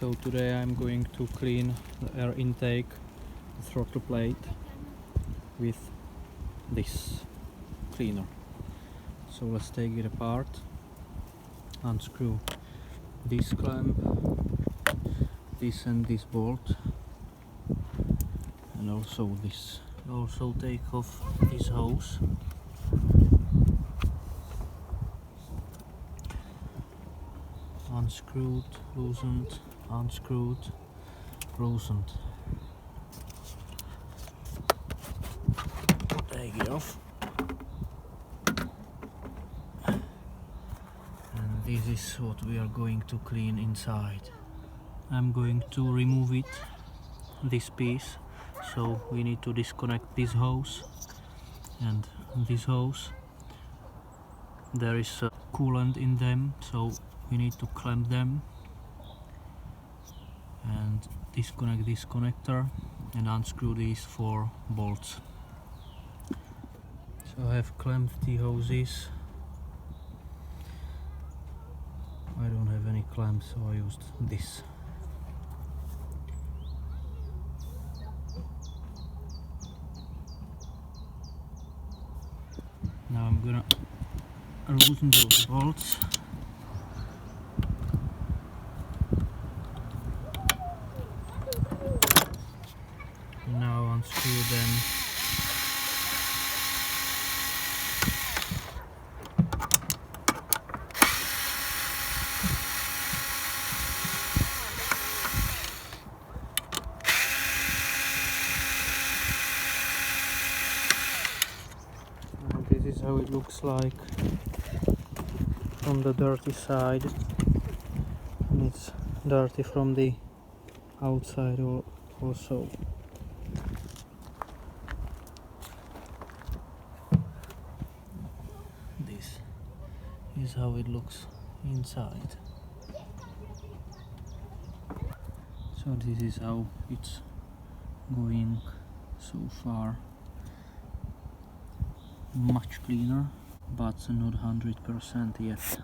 So today I'm going to clean the air intake, the throttle plate with this cleaner. So let's take it apart, unscrew this clamp, this and this bolt, and also this. Also take off this hose. Unscrewed, loosened, unscrewed, loosened. Take it off. And this is what we are going to clean inside. I'm going to remove it, this piece, so we need to disconnect this hose and this hose. There is a coolant in them, so we need to clamp them and disconnect this connector and unscrew these 4 bolts. So I have clamped the hoses. I don't have any clamps, so I used this. Now I'm gonna loosen those bolts. Now unscrew them. And this is how it looks like from the dirty side. And it's dirty from the outside also. This is how it looks inside. So this is how it's going so far. Much cleaner, but not 100% yet.